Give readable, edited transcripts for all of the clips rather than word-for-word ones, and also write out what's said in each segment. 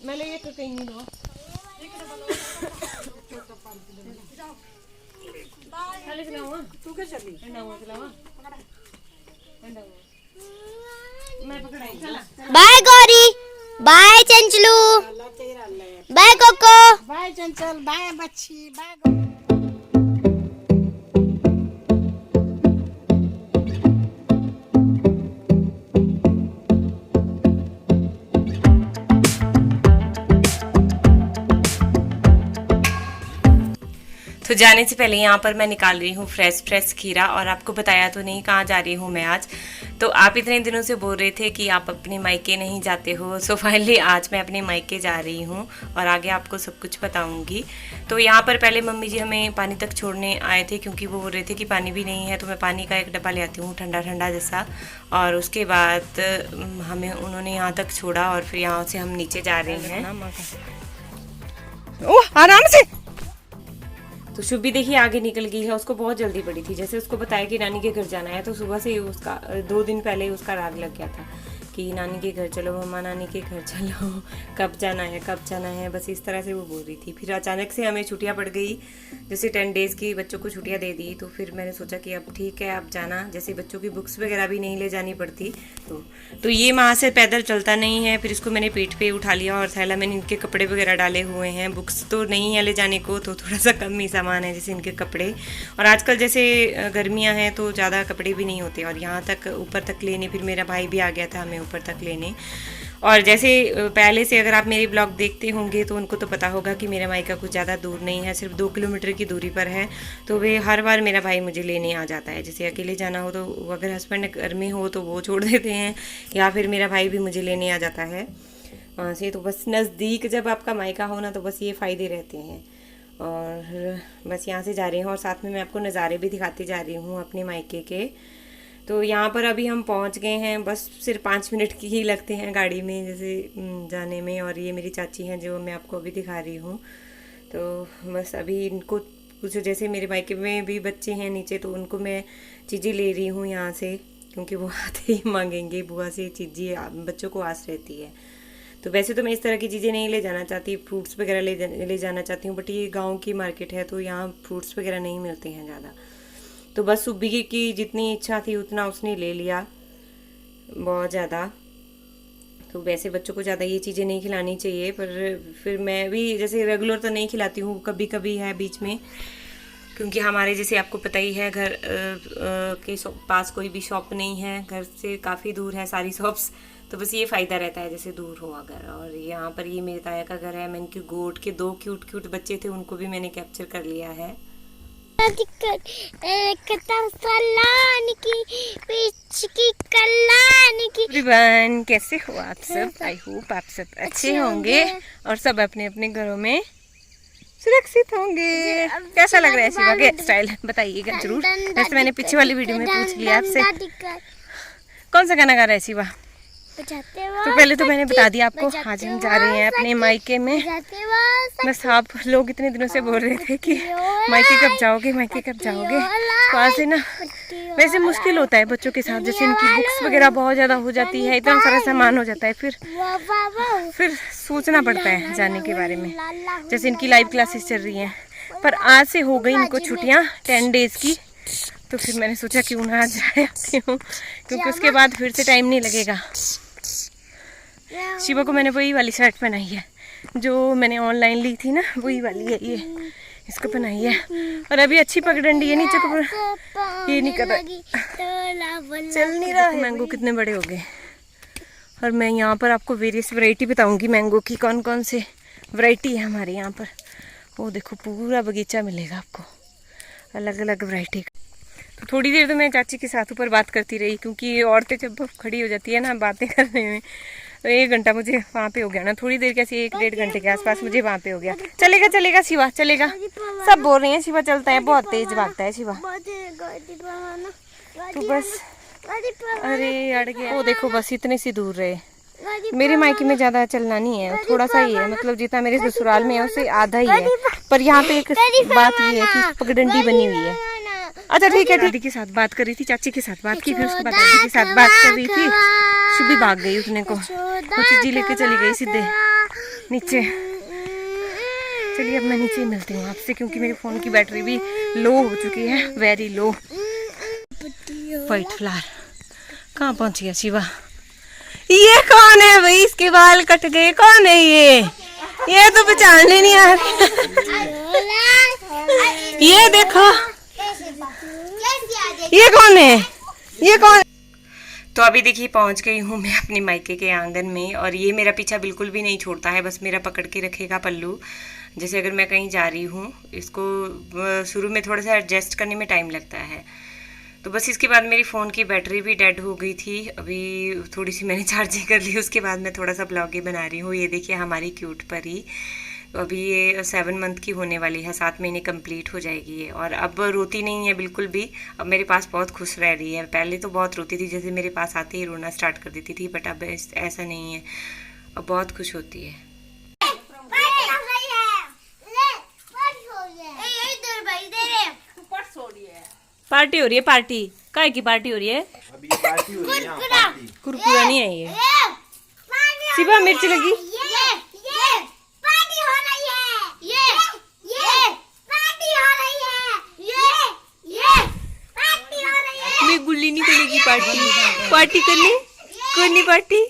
मैं ले एक कहीं नहीं दो खाली चलाऊं तू क्या चली चलाऊं मैं पकड़ाई चला। Bye Gauri, bye Chanchalu, bye Coco, bye Chanchal, bye बच्ची, बाय। तो जाने से पहले यहाँ पर मैं निकाल रही हूँ फ्रेश खीरा, और आपको बताया तो नहीं कहाँ जा रही हूँ मैं आज। तो आप इतने दिनों से बोल रहे थे कि आप अपने मायके नहीं जाते हो, सो फाइनली आज मैं अपने मायके जा रही हूँ और आगे आपको सब कुछ बताऊँगी। तो यहाँ पर पहले मम्मी जी हमें पानी तक छोड़ने आए थे, क्योंकि वो बोल रहे थे कि पानी भी नहीं है, तो मैं पानी का एक डब्बा ले आती हूँ ठंडा ठंडा जैसा। और उसके बाद हमें उन्होंने यहाँ तक छोड़ा और फिर यहाँ से हम नीचे जा रहे हैं। ओह आराम से। तो शुभी देखिए आगे निकल गई है, उसको बहुत जल्दी पड़ी थी। जैसे उसको बताया कि नानी के घर जाना है, तो सुबह से उसका 2 दिन पहले ही उसका राग लग गया था कि नानी के घर चलो मम्मा, नानी के घर चलो, कब जाना है, बस इस तरह से वो बोल रही थी। फिर अचानक से हमें छुट्टियां पड़ गई, जैसे 10 डेज़ की बच्चों को छुट्टियां दे दी। तो फिर मैंने सोचा कि अब ठीक है अब जाना, जैसे बच्चों की बुक्स वगैरह भी नहीं ले जानी पड़ती। तो ये वहाँ से पैदल चलता नहीं है। फिर इसको मैंने पीठ पे उठा लिया और थैला मैंने इनके कपड़े वगैरह डाले हुए हैं। बुक्स तो नहीं है ले जाने को, तो थोड़ा सा कम ही सामान है, जैसे इनके कपड़े। और आजकल जैसे गर्मियाँ हैं तो ज़्यादा कपड़े भी नहीं होते, और यहाँ तक ऊपर तक लेने फिर मेरा भाई भी आ गया था हमें ऊपर तक लेने। और जैसे पहले से अगर आप मेरे ब्लॉग देखते होंगे तो उनको तो पता होगा कि मेरा मायका कुछ ज़्यादा दूर नहीं है, सिर्फ 2 किलोमीटर की दूरी पर है। तो वे हर बार मेरा भाई मुझे लेने आ जाता है। जैसे अकेले जाना हो तो अगर हस्बैंड घर में हो तो वो छोड़ देते हैं, या फिर मेरा भाई भी मुझे लेने आ जाता है वहाँ से। तो बस नज़दीक जब आपका मायका हो ना, तो बस ये फ़ायदे रहते हैं। और बस यहाँ से जा रही हूँ और साथ में मैं आपको नज़ारे भी दिखाती जा रही हूँ अपने मायके के। तो यहाँ पर अभी हम पहुँच गए हैं, बस सिर्फ 5 मिनट की ही लगते हैं गाड़ी में जैसे जाने में। और ये मेरी चाची हैं जो मैं आपको अभी दिखा रही हूँ। तो बस अभी इनको कुछ, जैसे मेरे मायके में भी बच्चे हैं नीचे, तो उनको मैं चीज़ें ले रही हूँ यहाँ से, क्योंकि वो आते ही मांगेंगे बुआ से चीज़ें, बच्चों को आस रहती है। तो वैसे तो मैं इस तरह की चीज़ें नहीं ले जाना चाहती, फ्रूट्स वगैरह ले जाना चाहती हूँ, बट ये गाँव की मार्केट है तो यहाँ फ्रूट्स वगैरह नहीं मिलते हैं ज़्यादा। तो बस सुब्बी की जितनी इच्छा थी उतना उसने ले लिया, बहुत ज़्यादा। तो वैसे बच्चों को ज़्यादा ये चीज़ें नहीं खिलानी चाहिए, पर फिर मैं भी जैसे रेगुलर तो नहीं खिलाती हूँ, कभी कभी है बीच में, क्योंकि हमारे जैसे आपको पता ही है घर के पास कोई भी शॉप नहीं है, घर से काफ़ी दूर है सारी शॉप्स। तो बस ये फ़ायदा रहता है जैसे दूर हो अगर। और यहाँ पर ये मेरे ताया का घर है, मैं इनकी गोट के 2 क्यूट बच्चे थे, उनको भी मैंने कैप्चर कर लिया है। एवरीवन, कैसे हो आप सब? आई होप आप सब अच्छे होंगे और सब अपने अपने घरों में सुरक्षित होंगे। कैसा लग रहा है शिवा के स्टाइल, बताइएगा जरूर। वैसे मैंने पीछे वाली वीडियो में पूछ लिया आपसे कौन सा गाना गा रहा है शिवा, तो पहले तो मैंने बता दिया आपको। आज हम जा रहे हैं अपने मायके में। बस आप लोग इतने दिनों से बोल रहे थे कि मायके कब जाओगे, तो आज से ना वैसे मुश्किल होता है बच्चों के साथ, जैसे इनकी बुक्स वगैरह बहुत ज़्यादा हो जाती है, इतना सारा सामान हो जाता है, फिर सोचना पड़ता है जाने के बारे में। जैसे इनकी लाइव क्लासेस चल रही हैं, पर आज से हो गई इनको छुट्टियाँ 10 डेज़ की। तो फिर मैंने सोचा क्यों ना आज जाए आती हूँ, क्योंकि उसके बाद फिर से टाइम नहीं लगेगा। शिवा को मैंने वही वाली शर्ट पहनाई है जो मैंने ऑनलाइन ली थी ना, वही वाली है ये, इसको पहनाई है। और अभी अच्छी पगडंडी है नीचे को, ये नहीं कर रहा, चल नहीं रहा है। मैंगो कितने बड़े हो गए। और मैं यहाँ पर आपको वेरियस वैरायटी बताऊंगी मैंगो की, कौन कौन से वैरायटी है हमारे यहाँ पर। वो देखो पूरा बगीचा मिलेगा आपको अलग अलग वैरायटी। तो थोड़ी देर तो मैं चाची के साथ ऊपर बात करती रही, क्योंकि औरतें जब खड़ी हो जाती है ना बातें करने में, तो 1 घंटा मुझे वहाँ पे हो गया ना, थोड़ी देर कैसे 1-1.5 घंटे के आसपास मुझे वहाँ पे हो गया। चलेगा शिवा चलेगा, सब बोल रहे हैं शिवा चलता है, बहुत तेज भागता है शिवा। तो बस अरे अड़ गया। वो देखो बस इतने सी दूर रहे। मेरे मायके में ज्यादा चलना नहीं है, थोड़ा सा ही है, मतलब जितना मेरे ससुराल में है उससे आधा ही है। पर यहाँ पे एक बात ये है कि पगडंडी बनी हुई है। अच्छा ठीक है, दीदी के साथ बात कर रही थी, चाची के साथ बात की, फिर उसके बाद दादी के साथ बात कर रही थी। शुभी भाग गई उतने को, वो चीजी लेके चली गई सीधे। नीचे। चलिए अब मैं नीचे मिलती हूँ आपसे, क्योंकि मेरे फ़ोन की बैटरी भी लो हो चुकी है, वेरी लो। व्हाइट फ्लावर कहाँ पहुँच गया शिवा? ये कौन है भाई? इसके बाल कट गए, कौन है ये तो पहचानने नहीं आ रही। ये देखो, ये कौन है? ये कौन? तो अभी देखिए पहुंच गई हूँ मैं अपने मायके के आंगन में, और ये मेरा पीछा बिल्कुल भी नहीं छोड़ता है, बस मेरा पकड़ के रखेगा पल्लू। जैसे अगर मैं कहीं जा रही हूँ, इसको शुरू में थोड़ा सा एडजस्ट करने में टाइम लगता है। तो बस इसके बाद मेरी फ़ोन की बैटरी भी डेड हो गई थी, अभी थोड़ी सी मैंने चार्जिंग कर ली, उसके बाद मैं थोड़ा सा ब्लॉग ही बना रही हूँ। ये देखिए हमारी क्यूट परी, तो अभी ये 7 मंथ की होने वाली है, 7 महीने कंप्लीट हो जाएगी ये, और अब रोती नहीं है बिल्कुल भी। अब मेरे पास बहुत खुश रह रही है। पहले तो बहुत रोती थी, जैसे मेरे पास आते ही रोना स्टार्ट कर देती थी, बट अब ऐसा नहीं है, अब बहुत खुश होती है। पार्टी हो रही है, पार्टी काय की पार्टी हो रही है? अभी पार्टी हो रही है। कुरकुरा नहीं है ये। शिवा मिर्च लगी। मैं गुल्ली नहीं करेगी पार्टी। पार्टी करनी पार्टी।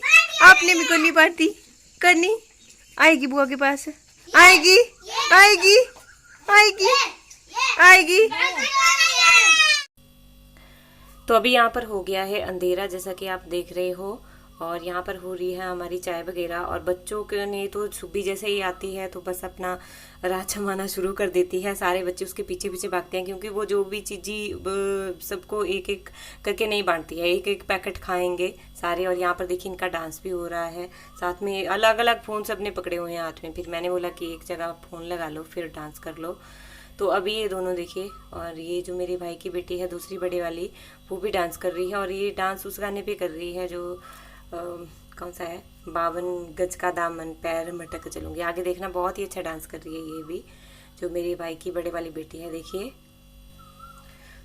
आपने भी करनी पार्टी करनी। आएगी बुआ के पास, आएगी आएगी आएगी आएगी। तो अभी यहाँ पर हो गया है अंधेरा, जैसा कि आप देख रहे हो, और यहाँ पर हो रही है हमारी चाय वगैरह। और बच्चों के ने तो सुबह जैसे ही आती है तो बस अपना राह जमाना शुरू कर देती है। सारे बच्चे उसके पीछे पीछे भागते हैं, क्योंकि वो जो भी चीज़ी सबको एक एक करके नहीं बांटती है, एक एक पैकेट खाएंगे सारे। और यहाँ पर देखिए इनका डांस भी हो रहा है, साथ में अलग अलग फ़ोन सबने पकड़े हुए हैं हाथ में। फिर मैंने बोला कि एक जगह फ़ोन लगा लो फिर डांस कर लो। तो अभी ये दोनों देखिए, और ये जो मेरे भाई की बेटी है दूसरी बड़े वाली, वो भी डांस कर रही है। और ये डांस उस गाने पे कर रही है जो कौन सा है, 52 गज का दामन पैर मटक चलूँगी। आगे देखना, बहुत ही अच्छा डांस कर रही है ये भी, जो मेरे भाई की बड़े वाली बेटी है। देखिए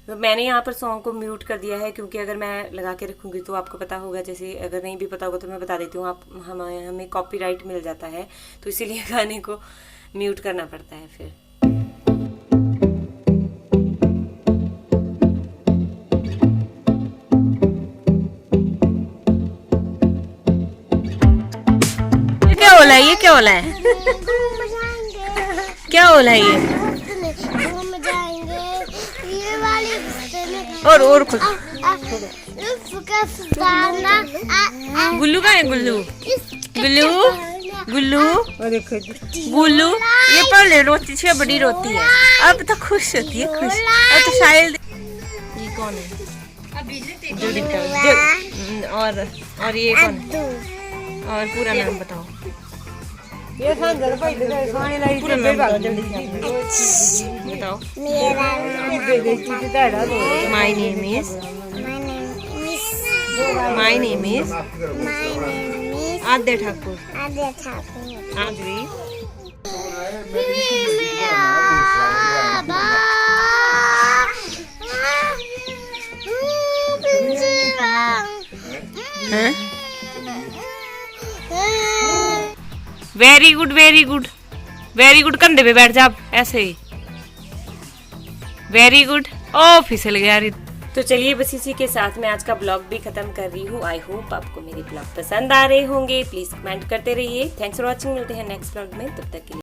तो मैंने यहाँ पर सॉन्ग को म्यूट कर दिया है, क्योंकि अगर मैं लगा के रखूँगी तो आपको पता होगा, जैसे अगर नहीं भी पता होगा तो मैं बता देती हूँ, आप हमें कॉपीराइट मिल जाता है, तो इसीलिए गाने को म्यूट करना पड़ता है फिर। ये क्या होला है? क्या होला है ये? घूम जाएंगे ये वाली और कुछ। गुल्लू का है? गुल्लू गुल्लू गुल्लू गुल्लू ये पहले रोती थी, बड़ी रोती है, अब तो खुश होती है, खुश। अब तो शायद ये कौन है? जल्दी बताओ। और ये कौन है? और पूरा नाम बताओ। पूरा नाम जल्दी बताओ। My name is Aadya Thakur. Aadri. Very good very good very good. कंधे पे बैठ जा ऐसे ही। Very good. ओ फिसल गया। तो चलिए बस इसी के साथ मैं आज का ब्लॉग भी खत्म कर रही हूँ। आई होप आपको मेरे ब्लॉग पसंद आ रहे होंगे। प्लीज कमेंट करते रहिए। Thanks for watching. मिलते हैं नेक्स्ट ब्लॉग में, तब तक के लिए।